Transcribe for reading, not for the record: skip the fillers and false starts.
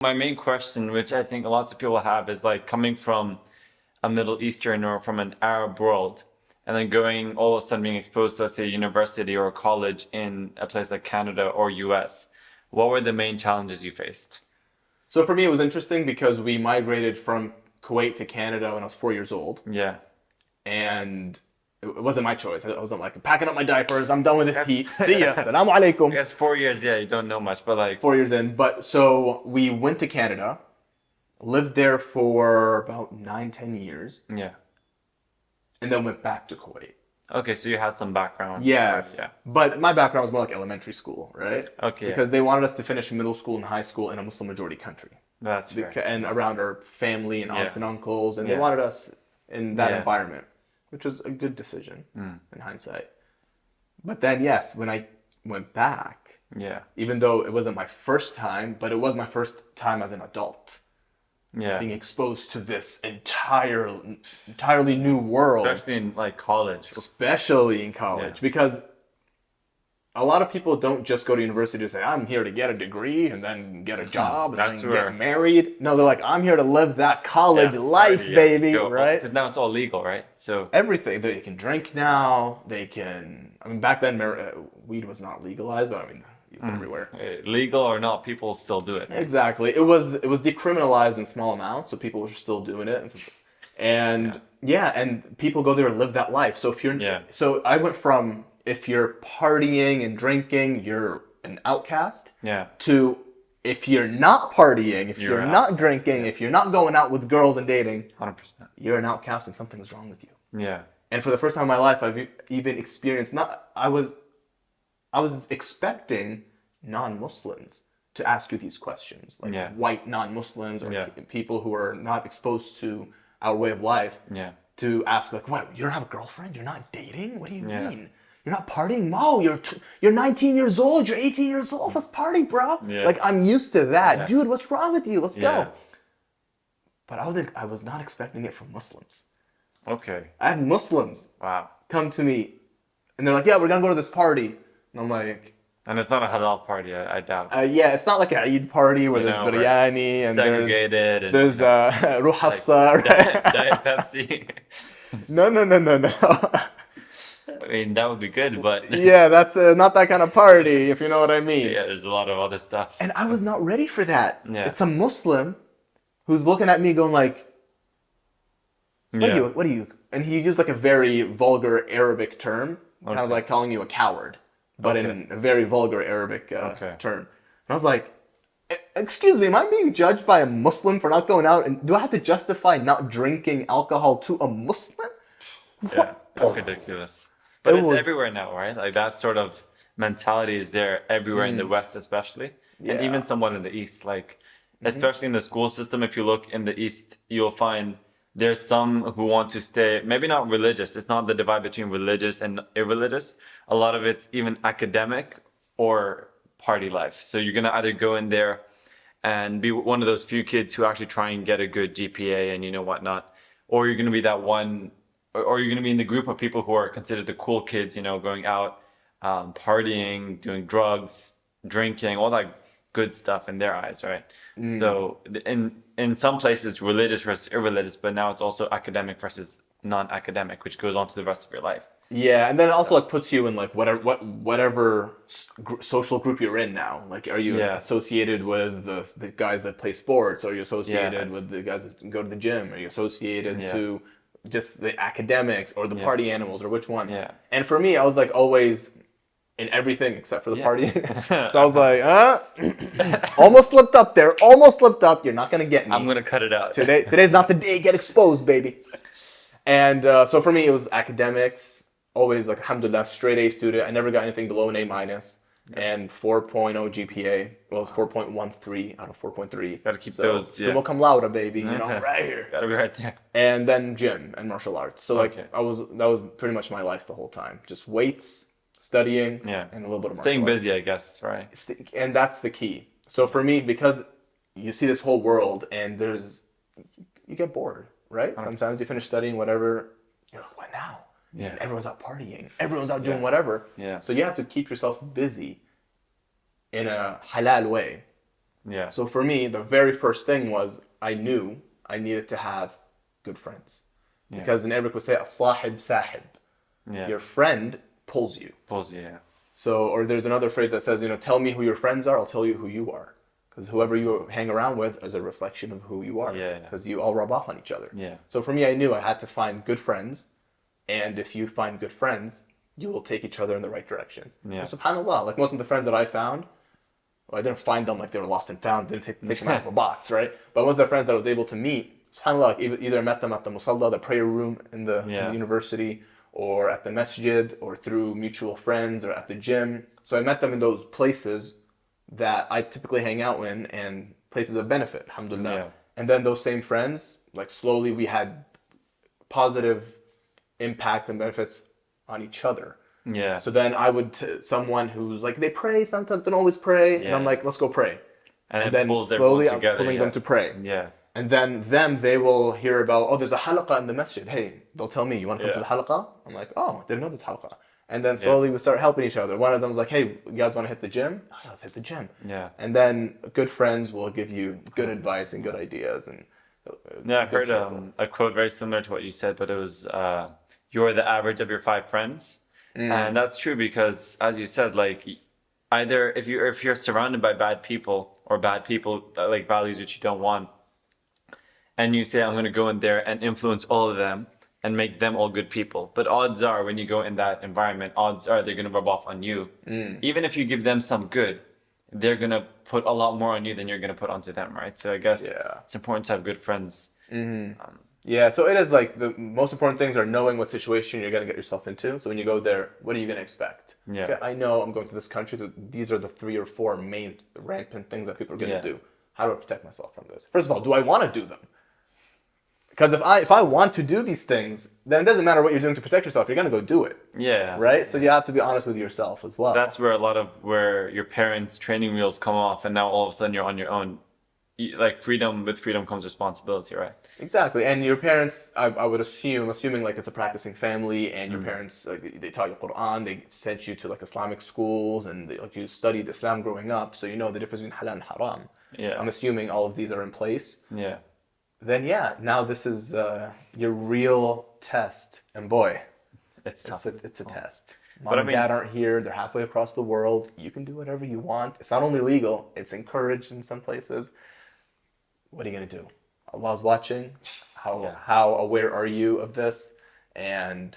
My main question, which I think lots of people have, is like coming from a Middle Eastern or from an Arab world, and then going all of a sudden being exposed to, let's say, a university or a college in a place like Canada or US. What were the main challenges you faced? So for me, it was interesting because we migrated from Kuwait to Canada when I was 4 years old, Yeah. and it wasn't my choice. I wasn't like packing up my diapers. I'm done with I this heat. guess, See ya. Assalamu I alaikum. guess 4 years, yeah, you don't know much, but like, 4 years in, but so we went to Canada, lived there for about 9, 10 years, yeah. and then went back to Kuwait. Okay, so you had some background already, Yes, yeah. but my background was more like elementary school, right? Okay, yeah. Because they wanted us to finish middle school and high school in a Muslim majority country. That's fair. And around our family and aunts Yeah. and uncles, and they Yeah. wanted us in that Yeah. environment, which was a good decision in hindsight. But then, yes, when I went back, Yeah. even though it wasn't my first time, but it was my first time as an adult, Yeah. being exposed to this entirely new world, Especially in like college. especially in college, Yeah. because a lot of people don't just go to university to say, I'm here to get a degree and then get a job and That's then where- get married. No, they're like, I'm here to live that college life, Party, yeah. baby, Go- right? Because now it's all legal, right? So, Everything. They can drink now. They can, I mean, back then, weed was not legalized, but I mean, it's everywhere. legal or not, people still do it. Exactly. It was decriminalized in small amounts, so people were still doing it. And yeah, and people go there and live that life. So if you're, Yeah. so I went from if you're partying and drinking, you're an outcast, Yeah. to if you're not partying, if You're you're an not outcast, drinking, if you're not going out with girls and dating, 100%. you're an outcast and something's wrong with you. Yeah. And for the first time in my life, I've even experienced I was expecting non-Muslims to ask you these questions, like Yeah. white non-Muslims or Yeah. people who are not exposed to our way of life, Yeah. to ask like, "What? You don't have a girlfriend? You're not dating? What do you Yeah. mean? You're not partying? No, you're 19 years old. You're 18 years old. Let's party, bro." Yeah. Like I'm used to that, Yeah. dude. What's wrong with you? Let's Yeah. go. But I was not expecting it from Muslims. Okay. I had Muslims Wow. come to me, and they're like, "Yeah, we're gonna go to this party," and I'm like. And it's not a halal party, I doubt. Yeah, it's not like an Eid party where You there's know, where biryani and Segregated and there's Ruh Hafsa, right? Diet Pepsi. No. I mean, that would be good, but Yeah, that's not that kind of party, if you know what I mean. yeah, there's a lot of other stuff. And I was not ready for that. Yeah. It's a Muslim who's looking at me going like, Yeah. what do you?" And he used like a very vulgar Arabic term, kind of Okay. like calling you a coward, but Okay. in a very vulgar Arabic Okay. term. And I was like, "Excuse me, am I being judged by a Muslim for not going out? And do I have to justify not drinking alcohol to a Muslim?" Yeah, it's ridiculous. But It it's was- everywhere now, right? Like that sort of mentality is there everywhere in the West, especially, and Yeah. even somewhat in the East. Like, especially in the school system, if you look in the East, you'll find there's some who want to stay, maybe not religious. It's not the divide between religious and irreligious. A lot of it's even academic or party life. So you're gonna either go in there and be one of those few kids who actually try and get a good GPA and whatnot, or you're gonna be that one, or you're gonna be in the group of people who are considered the cool kids, going out, partying, doing drugs, drinking, all that good stuff in their eyes, right? So in some places, religious versus irreligious, but now it's also academic versus non-academic, which goes on to the rest of your life. Yeah, and then it also like puts you in like whatever social group you're in now. Like, are you Yeah. associated with the guys that play sports? Are you associated Yeah. with the guys that go to the gym? Are you associated Yeah. to just the academics or the Yeah. party animals or which one? Yeah. And for me, I was like always in everything except for the Yeah. partying. So I was like, almost slipped up there. Almost slipped up. You're not gonna get me. I'm gonna cut it out. Today's not the day. Get exposed, baby. And so for me, it was academics. Always like, alhamdulillah, straight A student. I never got anything below an A minus. And 4.0 GPA. Well, it's 4.13 out of 4.3. Gotta keep so, those, yeah. Summa cum laude, baby. Right here. Gotta be right there. And then gym and martial arts. So like, Okay. that was pretty much my life the whole time. Just weights, studying, Yeah. and a little bit of martial Staying arts. busy, I guess, right? And that's the key. So for me, because you see this whole world and you get bored, right? Sometimes you finish studying whatever, you're like, what now? Yeah. And everyone's out partying. Everyone's out doing whatever. Yeah. So you have to keep yourself busy in a halal way. Yeah. So for me, the very first thing was I knew I needed to have good friends. Because in Arabic we say, as-sahib sahib. Yeah. Your friend pulls you. Pulls you. Yeah. So, or there's another phrase that says, tell me who your friends are, I'll tell you who you are. Because whoever you hang around with is a reflection of who you are. Yeah. Because you all rub off on each other. Yeah. So for me, I knew I had to find good friends. And if you find good friends, you will take each other in the right direction. Yeah. And subhanAllah, like most of the friends that I found, well, I didn't find them like they were lost and found, didn't take them out of a box, right? But most of the friends that I was able to meet, subhanAllah, either met them at the musalla, the prayer room in the university, or at the masjid, or through mutual friends, or at the gym. So I met them in those places that I typically hang out in and places of benefit, alhamdulillah. Yeah. And then those same friends, like slowly we had positive impacts and benefits on each other. Yeah. So then I would, someone who's like, they pray, sometimes don't always pray. And I'm like, let's go pray. And then pulls slowly I'm together, pulling them to pray. Yeah. And then they will hear about, oh, there's a halaqah in the masjid. Hey, they'll tell me, you want to come to the halaqah? I'm like, oh, I didn't know there's halaqah. And then slowly we start helping each other. One of them's like, hey, you guys want to hit the gym? Oh, yeah, let's hit the gym. Yeah. And then good friends will give you good advice and good ideas. And Yeah, I good heard circle. a quote very similar to what you said, but it was, you're the average of your 5 friends. And that's true because, as you said, like, either if you're surrounded by bad people or bad people that like values which you don't want, and you say, I'm going to go in there and influence all of them and make them all good people. But odds are, when you go in that environment, odds are they're going to rub off on you. Even if you give them some good, they're going to put a lot more on you than you're going to put onto them, right? So I guess it's important to have good friends. Yeah, so it is like the most important things are knowing what situation you're going to get yourself into. So when you go there, what are you going to expect? Yeah. Okay, I know I'm going to this country. So these are the 3 or 4 main rampant things that people are going to do. How do I protect myself from this? First of all, do I want to do them? Because if I want to do these things, then it doesn't matter what you're doing to protect yourself. You're going to go do it. Yeah. Right? So you have to be honest with yourself as well. That's where where your parents' training wheels come off, and now all of a sudden you're on your own. Like with freedom comes responsibility, right? Exactly. And your parents, I would assuming like it's a practicing family, and your parents, like, they taught you Quran, they sent you to like Islamic schools, and like you studied Islam growing up, so you know the difference between halal and haram. Yeah. I'm assuming all of these are in place. Yeah. Then now this is your real test, and boy, It's tough. it's a test. Mom But I and mean- dad aren't here; they're halfway across the world. You can do whatever you want. It's not only legal; it's encouraged in some places. What are you gonna do? Allah's watching. How aware are you of this? And